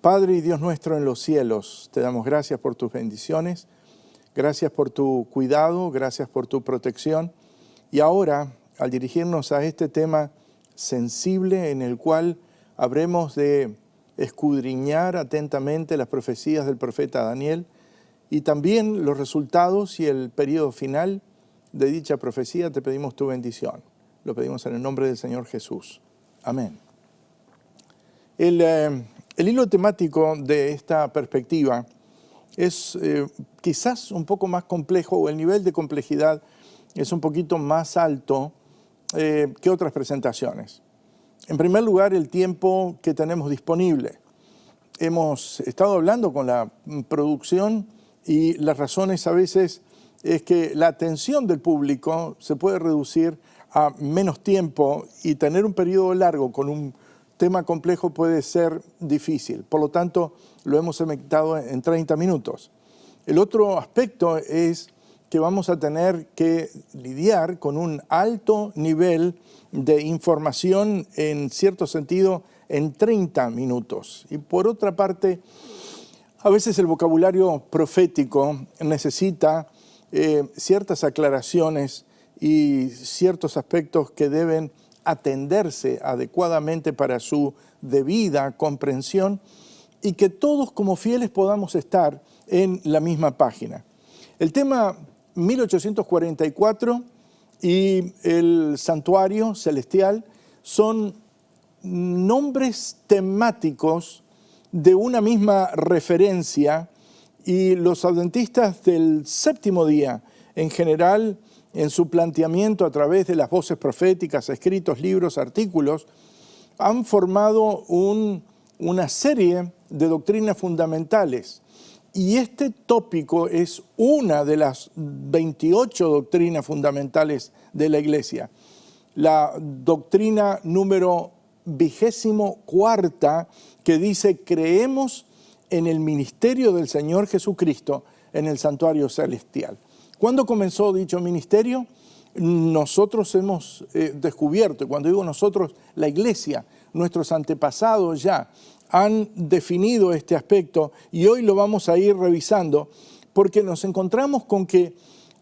Padre y Dios nuestro en los cielos, te damos gracias por tus bendiciones, gracias por tu cuidado, gracias por tu protección. Y ahora, al dirigirnos a este tema sensible en el cual habremos de escudriñar atentamente las profecías del profeta Daniel y también los resultados y el periodo final de dicha profecía, te pedimos tu bendición. Lo pedimos en el nombre del Señor Jesús. Amén. El hilo temático de esta perspectiva es quizás un poco más complejo, o el nivel de complejidad es un poquito más alto que otras presentaciones. En primer lugar, el tiempo que tenemos disponible. Hemos estado hablando con la producción y las razones a veces es que la atención del público se puede reducir a menos tiempo y tener un periodo largo con un tema complejo puede ser difícil. Por lo tanto, lo hemos segmentado en 30 minutos. El otro aspecto es que vamos a tener que lidiar con un alto nivel de información, en cierto sentido, en 30 minutos. Y por otra parte, a veces el vocabulario profético necesita ciertas aclaraciones y ciertos aspectos que deben atenderse adecuadamente para su debida comprensión y que todos como fieles podamos estar en la misma página. El tema 1844 y el santuario celestial son nombres temáticos de una misma referencia y los adventistas del séptimo día en general, en su planteamiento a través de las voces proféticas, escritos, libros, artículos, han formado una serie de doctrinas fundamentales. Y este tópico es una de las 28 doctrinas fundamentales de la Iglesia. La doctrina número 24 que dice: creemos en el ministerio del Señor Jesucristo en el santuario celestial. ¿Cuándo comenzó dicho ministerio? Nosotros hemos descubierto, y cuando digo nosotros, la Iglesia, nuestros antepasados ya han definido este aspecto y hoy lo vamos a ir revisando porque nos encontramos con que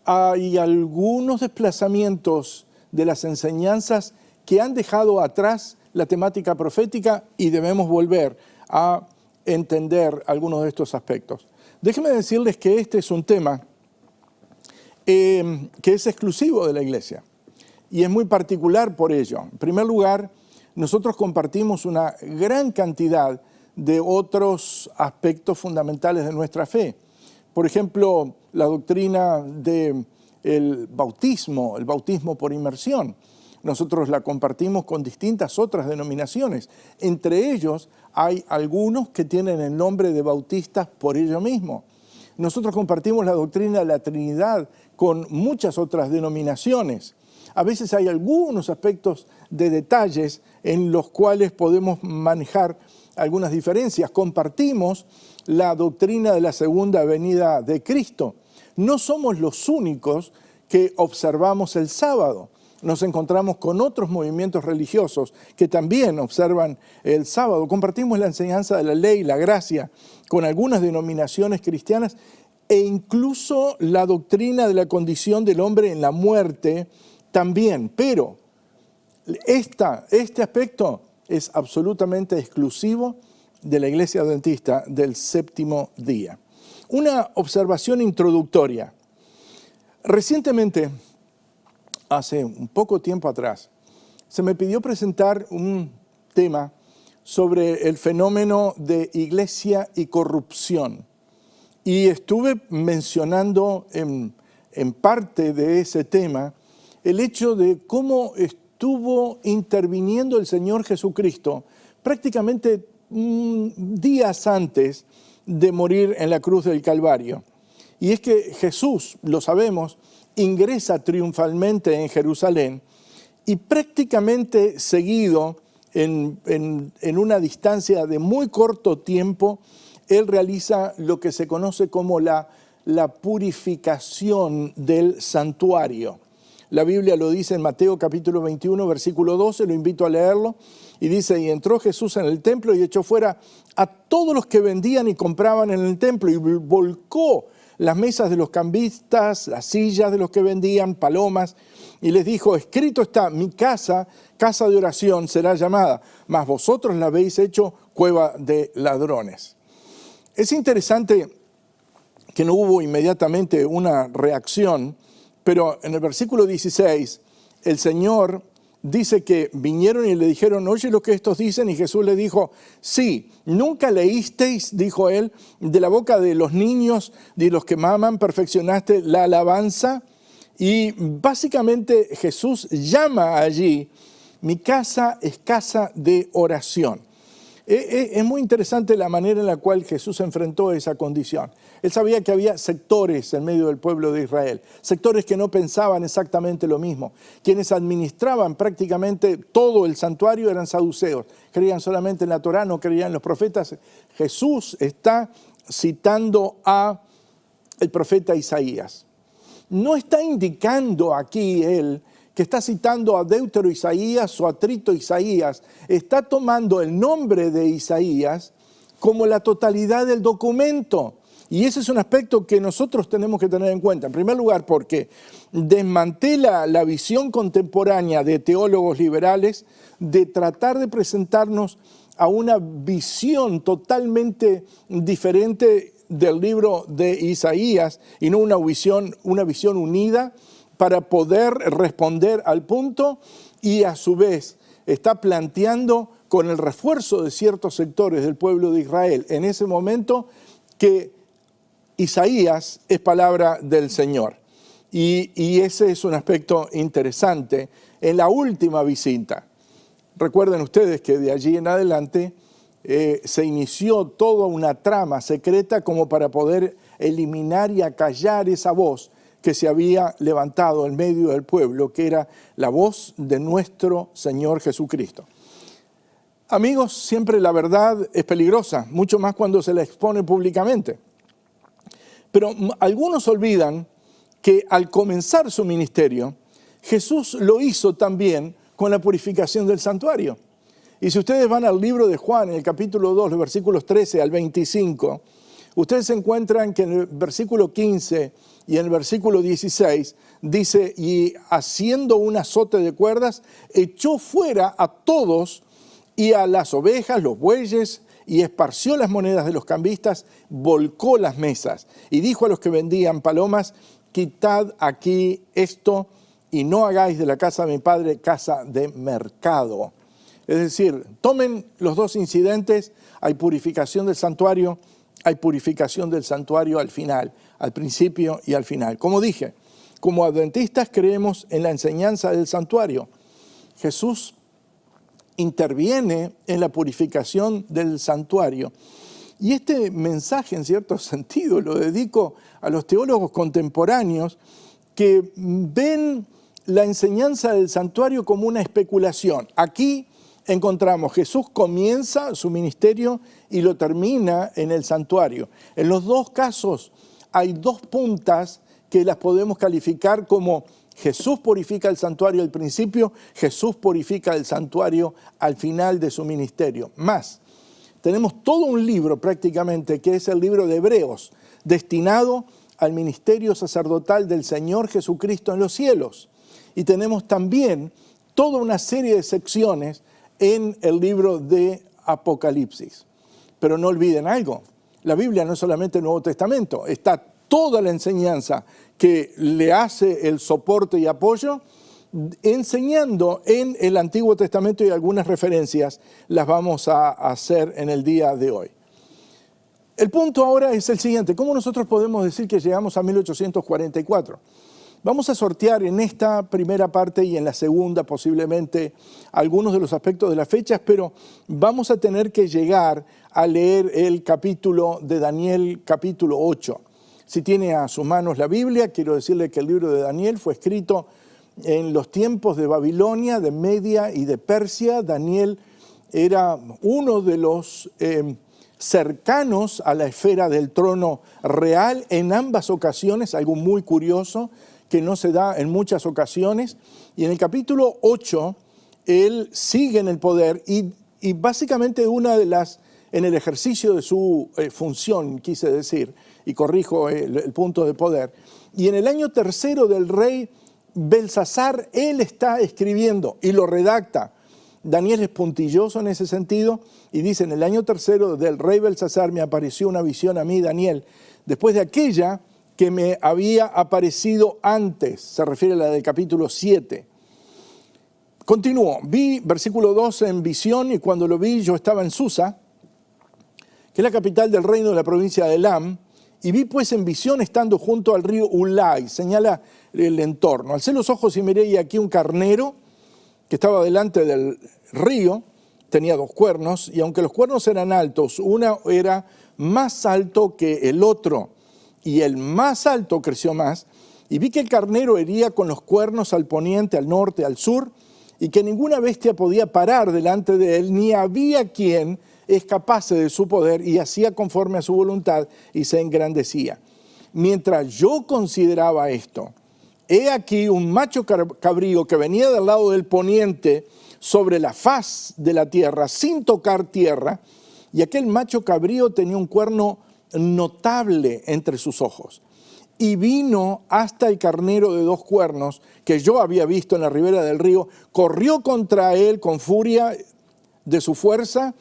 hay algunos desplazamientos de las enseñanzas que han dejado atrás la temática profética y debemos volver a entender algunos de estos aspectos. Déjenme decirles que este es un tema que es exclusivo de la Iglesia y es muy particular por ello. En primer lugar, nosotros compartimos una gran cantidad de otros aspectos fundamentales de nuestra fe. Por ejemplo, la doctrina del bautismo, el bautismo por inmersión. Nosotros la compartimos con distintas otras denominaciones. Entre ellos hay algunos que tienen el nombre de bautistas por ello mismo. Nosotros compartimos la doctrina de la Trinidad con muchas otras denominaciones. A veces hay algunos aspectos de detalles en los cuales podemos manejar algunas diferencias. Compartimos la doctrina de la segunda venida de Cristo. No somos los únicos que observamos el sábado. Nos encontramos con otros movimientos religiosos que también observan el sábado. Compartimos la enseñanza de la ley, la gracia, con algunas denominaciones cristianas e incluso la doctrina de la condición del hombre en la muerte también. Pero este aspecto es absolutamente exclusivo de la Iglesia Adventista del séptimo día. Una observación introductoria. Recientemente, hace un poco tiempo atrás, se me pidió presentar un tema sobre el fenómeno de iglesia y corrupción. Y estuve mencionando en parte de ese tema el hecho de cómo estuvo interviniendo el Señor Jesucristo prácticamente días antes de morir en la cruz del Calvario. Y es que Jesús, lo sabemos, ingresa triunfalmente en Jerusalén y prácticamente seguido, en una distancia de muy corto tiempo, Él realiza lo que se conoce como la purificación del santuario. La Biblia lo dice en Mateo capítulo 21, versículo 12, lo invito a leerlo. Y dice, y entró Jesús en el templo y echó fuera a todos los que vendían y compraban en el templo y volcó las mesas de los cambistas, las sillas de los que vendían, palomas, y les dijo, escrito está, mi casa, casa de oración será llamada, mas vosotros la habéis hecho cueva de ladrones. Es interesante que no hubo inmediatamente una reacción, pero en el versículo 16, el Señor dice que vinieron y le dijeron, oye lo que estos dicen, y Jesús le dijo, sí, nunca leísteis, dijo él, de la boca de los niños, de los que maman, perfeccionaste la alabanza. Y básicamente Jesús llama allí, mi casa es casa de oración. Es muy interesante la manera en la cual Jesús enfrentó esa condición. Él sabía que había sectores en medio del pueblo de Israel, sectores que no pensaban exactamente lo mismo. Quienes administraban prácticamente todo el santuario eran saduceos, creían solamente en la Torá, no creían en los profetas. Jesús está citando a el profeta Isaías. No está indicando aquí él que está citando a Deutero Isaías o a Trito Isaías, está tomando el nombre de Isaías como la totalidad del documento. Y ese es un aspecto que nosotros tenemos que tener en cuenta. En primer lugar, porque desmantela la visión contemporánea de teólogos liberales de tratar de presentarnos a una visión totalmente diferente del libro de Isaías y no una visión unida para poder responder al punto, y a su vez está planteando con el refuerzo de ciertos sectores del pueblo de Israel en ese momento que Isaías es palabra del Señor. Y ese es un aspecto interesante en la última visita. Recuerden ustedes que de allí en adelante se inició toda una trama secreta como para poder eliminar y acallar esa voz que se había levantado en medio del pueblo, que era la voz de nuestro Señor Jesucristo. Amigos, siempre la verdad es peligrosa, mucho más cuando se la expone públicamente. Pero algunos olvidan que al comenzar su ministerio, Jesús lo hizo también con la purificación del santuario. Y si ustedes van al libro de Juan, en el capítulo 2, los versículos 13 al 25, ustedes encuentran que en el versículo 15 y en el versículo 16 dice, y haciendo un azote de cuerdas, echó fuera a todos y a las ovejas, los bueyes, y esparció las monedas de los cambistas, volcó las mesas y dijo a los que vendían palomas, quitad aquí esto y no hagáis de la casa de mi padre casa de mercado. Es decir, tomen los dos incidentes, hay purificación del santuario, hay purificación del santuario al final, al principio y al final. Como dije, como adventistas creemos en la enseñanza del santuario. Jesús interviene en la purificación del santuario. Y este mensaje, en cierto sentido, lo dedico a los teólogos contemporáneos que ven la enseñanza del santuario como una especulación. Aquí encontramos, Jesús comienza su ministerio y lo termina en el santuario. En los dos casos hay dos puntas que las podemos calificar como Jesús purifica el santuario al principio, Jesús purifica el santuario al final de su ministerio. Más, tenemos todo un libro prácticamente que es el libro de Hebreos, destinado al ministerio sacerdotal del Señor Jesucristo en los cielos. Y tenemos también toda una serie de secciones en el libro de Apocalipsis. Pero no olviden algo, la Biblia no es solamente el Nuevo Testamento, está toda la enseñanza que le hace el soporte y apoyo, enseñando en el Antiguo Testamento, y algunas referencias las vamos a hacer en el día de hoy. El punto ahora es el siguiente, ¿cómo nosotros podemos decir que llegamos a 1844? Vamos a sortear en esta primera parte y en la segunda posiblemente algunos de los aspectos de las fechas, pero vamos a tener que llegar a leer el capítulo de Daniel, capítulo 8. Si tiene a sus manos la Biblia, quiero decirle que el libro de Daniel fue escrito en los tiempos de Babilonia, de Media y de Persia. Daniel era uno de los cercanos a la esfera del trono real en ambas ocasiones, algo muy curioso, que no se da en muchas ocasiones. Y en el capítulo 8, él sigue en el poder y básicamente en el ejercicio de su función, quise decir, y corrijo el punto de poder. Y en el año tercero del rey Belsasar, él está escribiendo y lo redacta. Daniel es puntilloso en ese sentido y dice: en el año tercero del rey Belsasar me apareció una visión a mí, Daniel, después de aquella que me había aparecido antes. Se refiere a la del capítulo 7. Continúo. Vi, versículo 12, en visión, y cuando lo vi yo estaba en Susa, que es la capital del reino de la provincia de Elam, y vi pues en visión estando junto al río Ulai, señala el entorno. Alcé los ojos y miré, y aquí un carnero que estaba delante del río, tenía 2 cuernos, y aunque los cuernos eran altos, uno era más alto que el otro, y el más alto creció más, y vi que el carnero hería con los cuernos al poniente, al norte, al sur, y que ninguna bestia podía parar delante de él, ni había quien escapase de su poder, y hacía conforme a su voluntad, y se engrandecía. Mientras yo consideraba esto, he aquí un macho cabrío que venía del lado del poniente sobre la faz de la tierra, sin tocar tierra, y aquel macho cabrío tenía un cuerno notable entre sus ojos. Y vino hasta el carnero de 2 cuernos que yo había visto en la ribera del río, corrió contra él con furia de su fuerza,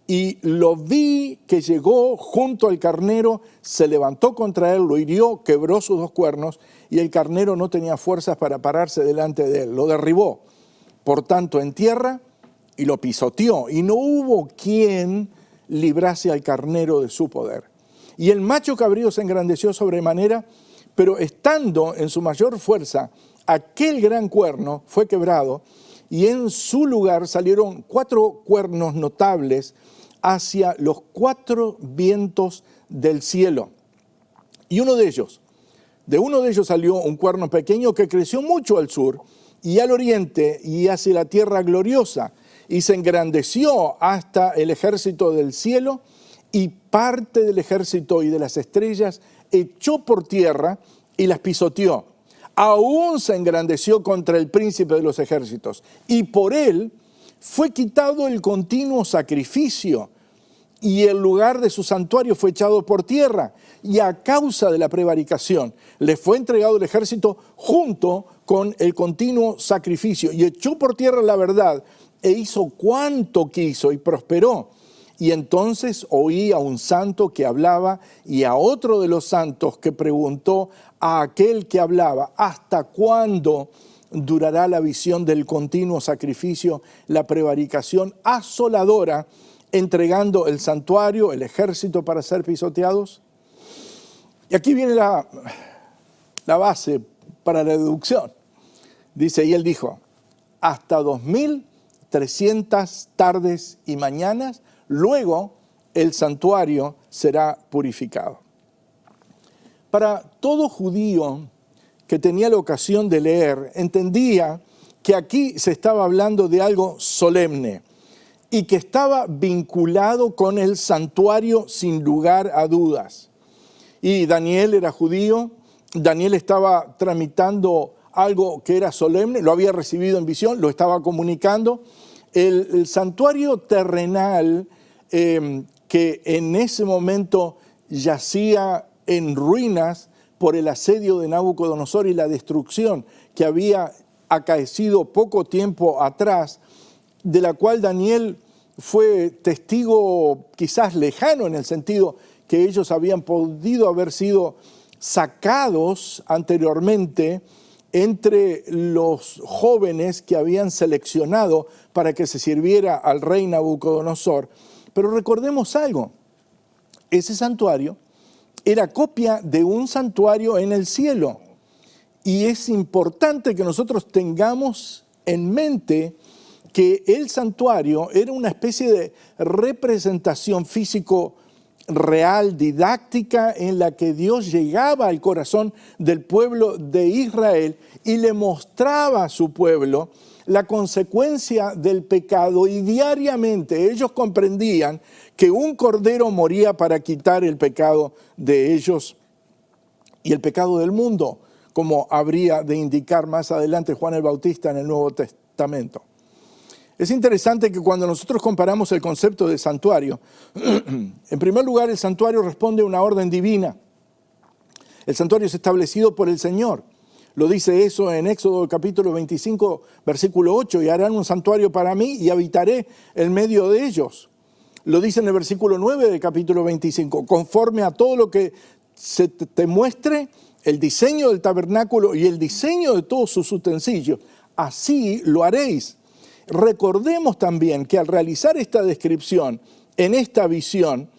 y lo vi que llegó junto al carnero, se levantó contra él, lo hirió, quebró sus 2 cuernos, y el carnero no tenía fuerzas para pararse delante de él. Lo derribó, por tanto, en tierra, y lo pisoteó, y no hubo quien librase al carnero de su poder. Y el macho cabrío se engrandeció sobremanera, pero estando en su mayor fuerza, aquel gran cuerno fue quebrado, y en su lugar salieron 4 cuernos notables hacia los 4 vientos del cielo. Y de uno de ellos salió un cuerno pequeño que creció mucho al sur y al oriente y hacia la tierra gloriosa, y se engrandeció hasta el ejército del cielo, y parte del ejército y de las estrellas echó por tierra y las pisoteó. Aún se engrandeció contra el príncipe de los ejércitos, y por él fue quitado el continuo sacrificio, y el lugar de su santuario fue echado por tierra, y a causa de la prevaricación le fue entregado el ejército junto con el continuo sacrificio, y echó por tierra la verdad, e hizo cuanto quiso, y prosperó. Y entonces oí a un santo que hablaba, y a otro de los santos que preguntó a aquel que hablaba: ¿hasta cuándo durará la visión del continuo sacrificio, la prevaricación asoladora, entregando el santuario, el ejército para ser pisoteados? Y aquí viene la base para la deducción. Dice, y él dijo: hasta 2300 tardes y mañanas, luego el santuario será purificado. Para todo judío que tenía la ocasión de leer, entendía que aquí se estaba hablando de algo solemne y que estaba vinculado con el santuario sin lugar a dudas. Y Daniel era judío, Daniel estaba tramitando algo que era solemne, lo había recibido en visión, lo estaba comunicando. El santuario terrenal que en ese momento yacía en ruinas por el asedio de Nabucodonosor y la destrucción que había acaecido poco tiempo atrás, de la cual Daniel fue testigo quizás lejano, en el sentido que ellos habían podido haber sido sacados anteriormente entre los jóvenes que habían seleccionado para que se sirviera al rey Nabucodonosor. Pero recordemos algo, ese santuario era copia de un santuario en el cielo, y es importante que nosotros tengamos en mente que el santuario era una especie de representación físico real, didáctica, en la que Dios llegaba al corazón del pueblo de Israel y le mostraba a su pueblo la consecuencia del pecado, y diariamente ellos comprendían que un cordero moría para quitar el pecado de ellos y el pecado del mundo, como habría de indicar más adelante Juan el Bautista en el Nuevo Testamento. Es interesante que cuando nosotros comparamos el concepto de santuario, en primer lugar el santuario responde a una orden divina. El santuario es establecido por el Señor. Lo dice eso en Éxodo capítulo 25, versículo 8, y harán un santuario para mí y habitaré en medio de ellos. Lo dice en el versículo 9 del capítulo 25, conforme a todo lo que se te muestre, el diseño del tabernáculo y el diseño de todos sus utensilios, así lo haréis. Recordemos también que al realizar esta descripción, en esta visión,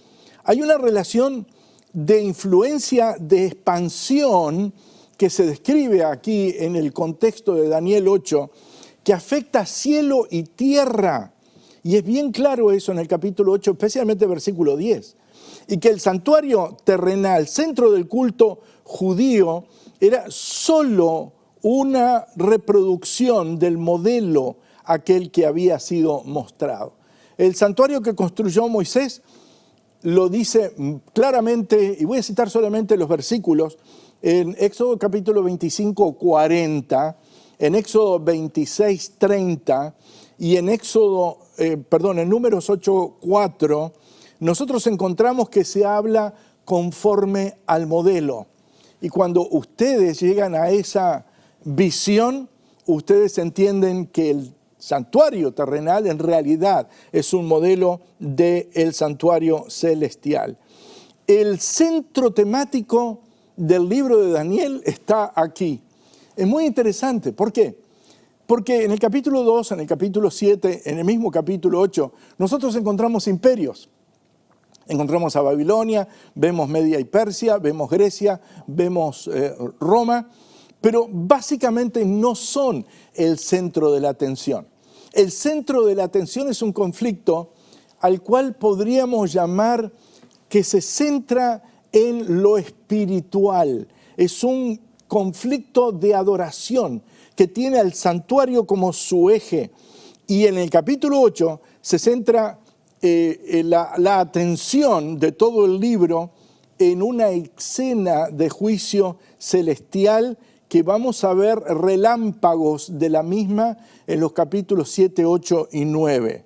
hay una relación de influencia, de expansión, que se describe aquí en el contexto de Daniel 8, que afecta cielo y tierra. Y es bien claro eso en el capítulo 8, especialmente versículo 10. Y que el santuario terrenal, centro del culto judío, era solo una reproducción del modelo aquel que había sido mostrado. El santuario que construyó Moisés lo dice claramente, y voy a citar solamente los versículos, en Éxodo capítulo 25, 40, en Éxodo 26, 30 y en en Números 8, 4, nosotros encontramos que se habla conforme al modelo. Y cuando ustedes llegan a esa visión, ustedes entienden que el santuario terrenal en realidad es un modelo del santuario celestial. El centro temático del libro de Daniel está aquí. Es muy interesante. ¿Por qué? Porque en el capítulo 2, en el capítulo 7, en el mismo capítulo 8, nosotros encontramos imperios. Encontramos a Babilonia, vemos Media y Persia, vemos Grecia, vemos Roma, pero básicamente no son el centro de la atención. El centro de la atención es un conflicto al cual podríamos llamar que se centra en lo espiritual. Es un conflicto de adoración que tiene al santuario como su eje. Y en el capítulo 8 se centra la atención de todo el libro en una escena de juicio celestial que vamos a ver relámpagos de la misma en los capítulos 7, 8 y 9.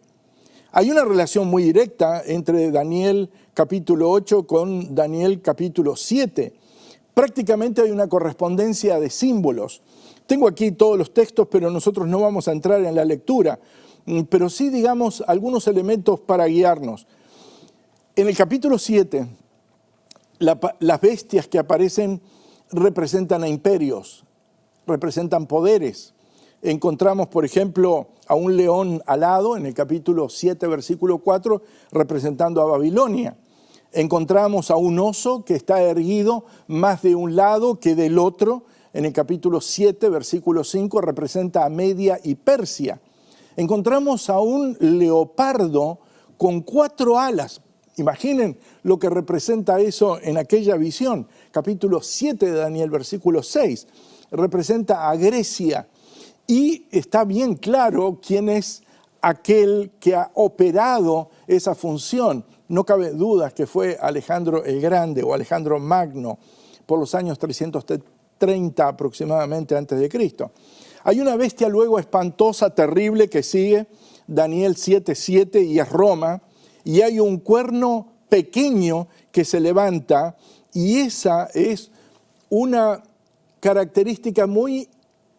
Hay una relación muy directa entre Daniel capítulo 8 con Daniel capítulo 7. Prácticamente hay una correspondencia de símbolos. Tengo aquí todos los textos, pero nosotros no vamos a entrar en la lectura. Pero sí, digamos, algunos elementos para guiarnos. En el capítulo 7, las bestias que aparecen representan a imperios, representan poderes. Encontramos, por ejemplo, a un león alado en el capítulo 7, versículo 4, representando a Babilonia. Encontramos a un oso que está erguido más de un lado que del otro. En el capítulo 7, versículo 5, representa a Media y Persia. Encontramos a un leopardo con 4 alas. Imaginen lo que representa eso en aquella visión. Capítulo 7 de Daniel, versículo 6, representa a Grecia. Y está bien claro quién es aquel que ha operado esa función. No cabe duda que fue Alejandro el Grande o Alejandro Magno por los años 330 aproximadamente antes de Cristo. Hay una bestia luego espantosa, terrible, que sigue, Daniel 7:7, y es Roma, y hay un cuerno pequeño que se levanta, y esa es una característica muy,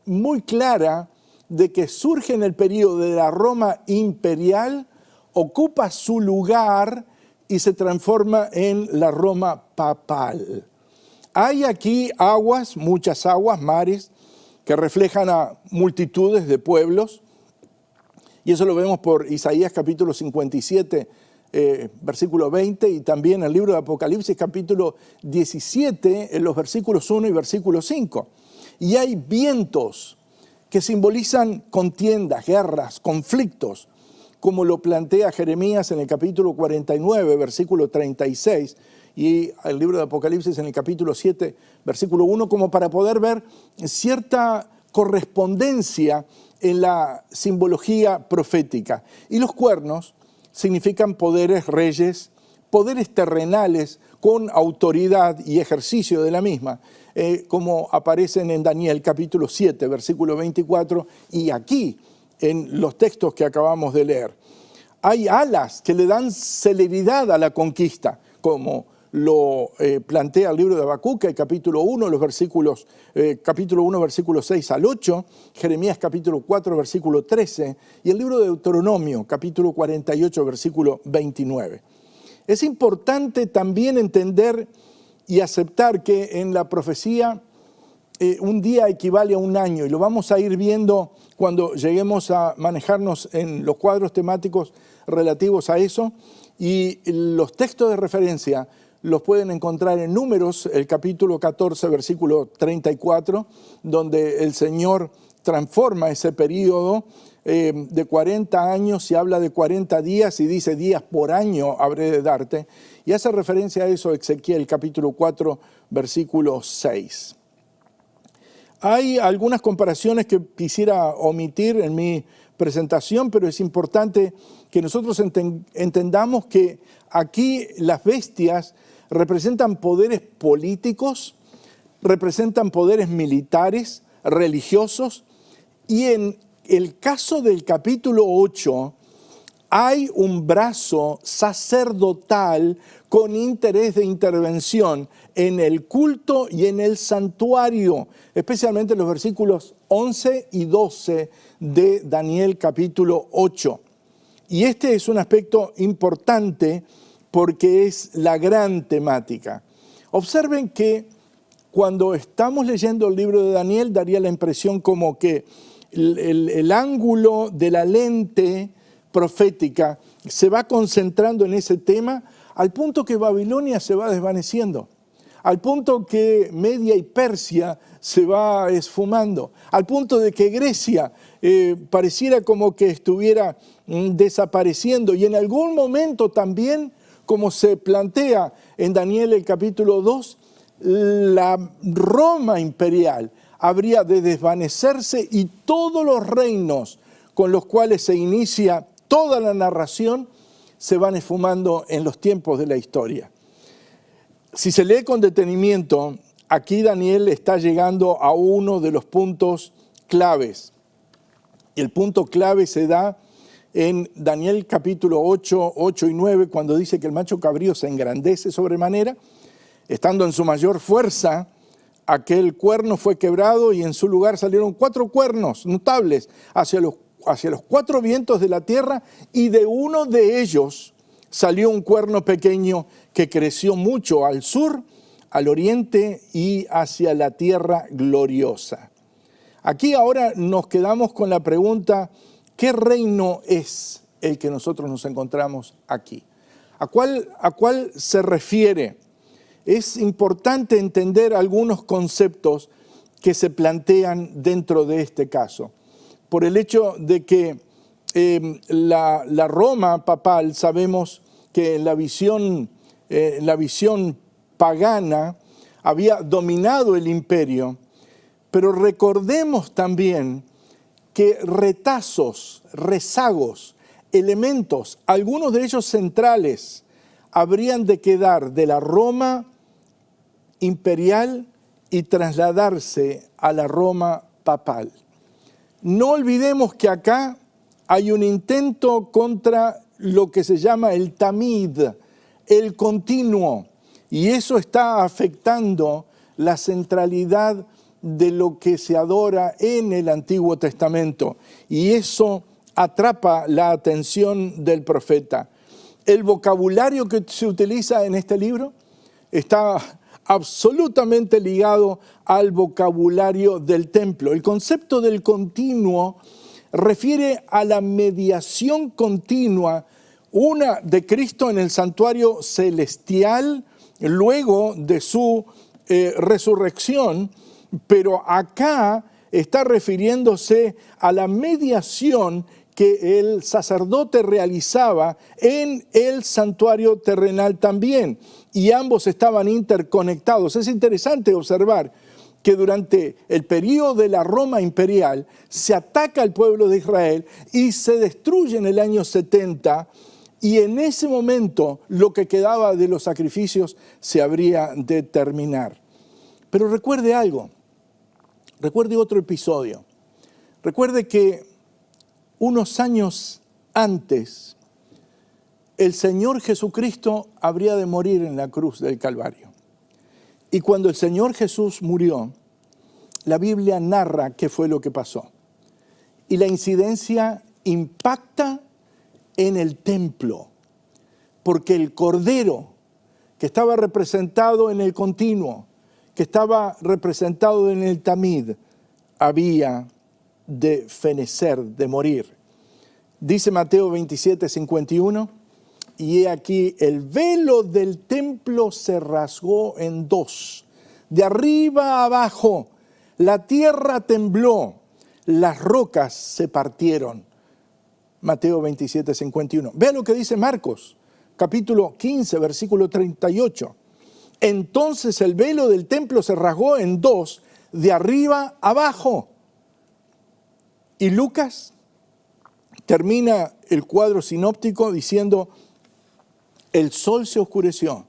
muy clara de que surge en el periodo de la Roma imperial, ocupa su lugar y se transforma en la Roma papal. Hay aquí aguas, muchas aguas, mares, que reflejan a multitudes de pueblos, y eso lo vemos por Isaías capítulo 57, versículo 20, y también el libro de Apocalipsis capítulo 17, en los versículos 1 y versículo 5. Y hay vientos que simbolizan contiendas, guerras, conflictos, como lo plantea Jeremías en el capítulo 49, versículo 36, y el libro de Apocalipsis en el capítulo 7, versículo 1, como para poder ver cierta correspondencia en la simbología profética. Y los cuernos significan poderes, reyes, poderes terrenales con autoridad y ejercicio de la misma, como aparecen en Daniel capítulo 7, versículo 24, y aquí en los textos que acabamos de leer. Hay alas que le dan celeridad a la conquista, como lo plantea el libro de Habacuc, el capítulo 1, capítulo 1, versículos 6 al 8, Jeremías capítulo 4, versículo 13, y el libro de Deuteronomio, capítulo 48, versículo 29. Es importante también entender y aceptar que en la profecía un día equivale a un año, y lo vamos a ir viendo cuando lleguemos a manejarnos en los cuadros temáticos relativos a eso, y los textos de referencia los pueden encontrar en Números, el capítulo 14, versículo 34, donde el Señor transforma ese periodo de 40 años y habla de 40 días y dice días por año habré de darte. Y hace referencia a eso Ezequiel capítulo 4, versículo 6. Hay algunas comparaciones que quisiera omitir en mi presentación, pero es importante que nosotros entendamos que aquí las bestias representan poderes políticos, representan poderes militares, religiosos, y en el caso del capítulo 8 hay un brazo sacerdotal con interés de intervención en el culto y en el santuario, especialmente en los versículos 11 y 12 de Daniel capítulo 8. Y este es un aspecto importante porque es la gran temática. Observen que cuando estamos leyendo el libro de Daniel, daría la impresión como que el ángulo de la lente profética se va concentrando en ese tema al punto que Babilonia se va desvaneciendo, al punto que Media y Persia se va esfumando, al punto de que Grecia pareciera como que estuviera desapareciendo, y en algún momento también, como se plantea en Daniel el capítulo 2, la Roma imperial habría de desvanecerse y todos los reinos con los cuales se inicia toda la narración se van esfumando en los tiempos de la historia. Si se lee con detenimiento, aquí Daniel está llegando a uno de los puntos claves. El punto clave se da en Daniel capítulo 8, 8 y 9, cuando dice que el macho cabrío se engrandece sobremanera, estando en su mayor fuerza, aquel cuerno fue quebrado y en su lugar salieron 4 cuernos notables hacia los 4 vientos de la tierra, y de uno de ellos salió un cuerno pequeño que creció mucho al sur, al oriente y hacia la tierra gloriosa. Aquí ahora nos quedamos con la pregunta, ¿qué reino es el que nosotros nos encontramos aquí? ¿A cuál se refiere? Es importante entender algunos conceptos que se plantean dentro de este caso. Por el hecho de que la Roma papal, sabemos que en la visión pagana había dominado el imperio, pero recordemos también que retazos, rezagos, elementos, algunos de ellos centrales, habrían de quedar de la Roma imperial y trasladarse a la Roma papal. No olvidemos que acá hay un intento contra lo que se llama el tamid, el continuo, y eso está afectando la centralidad de lo que se adora en el Antiguo Testamento, y eso atrapa la atención del profeta. El vocabulario que se utiliza en este libro está absolutamente ligado al vocabulario del templo. El concepto del continuo refiere a la mediación continua, una de Cristo en el santuario celestial, luego de su resurrección, pero acá está refiriéndose a la mediación que el sacerdote realizaba en el santuario terrenal también, y ambos estaban interconectados. Es interesante observar que durante el periodo de la Roma imperial se ataca al pueblo de Israel y se destruye en el año 70 y en ese momento lo que quedaba de los sacrificios se habría de terminar. Pero recuerde algo, recuerde otro episodio. Recuerde que unos años antes, el Señor Jesucristo habría de morir en la cruz del Calvario. Y cuando el Señor Jesús murió, la Biblia narra qué fue lo que pasó. Y la incidencia impacta en el templo, porque el Cordero que estaba representado en el continuo, que estaba representado en el tamid, había de fenecer, de morir. Dice Mateo 27:51, y he aquí el velo del templo se rasgó en dos, de arriba a abajo, la tierra tembló, las rocas se partieron. Mateo 27:51. Vea lo que dice Marcos, capítulo 15, versículo 38. Entonces el velo del templo se rasgó en dos, de arriba a abajo. Y Lucas termina el cuadro sinóptico diciendo, el sol se oscureció,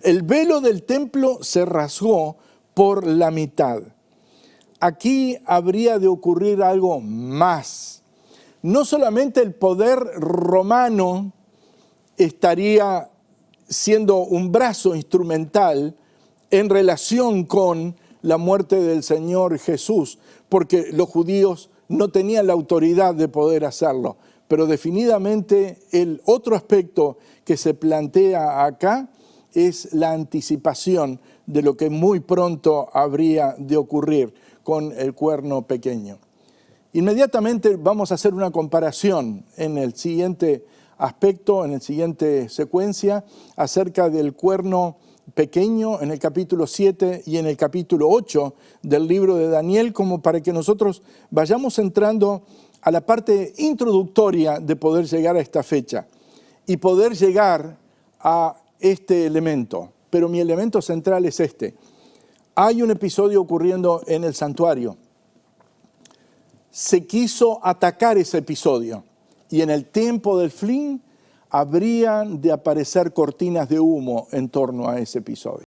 el velo del templo se rasgó por la mitad. Aquí habría de ocurrir algo más. No solamente el poder romano estaría siendo un brazo instrumental en relación con la muerte del Señor Jesús, porque los judíos no tenían la autoridad de poder hacerlo, pero definitivamente el otro aspecto que se plantea acá es la anticipación de lo que muy pronto habría de ocurrir con el cuerno pequeño. Inmediatamente vamos a hacer una comparación en el siguiente aspecto, en la siguiente secuencia, acerca del cuerno pequeño en el capítulo 7 y en el capítulo 8 del libro de Daniel, como para que nosotros vayamos entrando a la parte introductoria de poder llegar a esta fecha y poder llegar a este elemento. Pero mi elemento central es este. Hay un episodio ocurriendo en el santuario. Se quiso atacar ese episodio y en el tiempo del fin habrían de aparecer cortinas de humo en torno a ese episodio.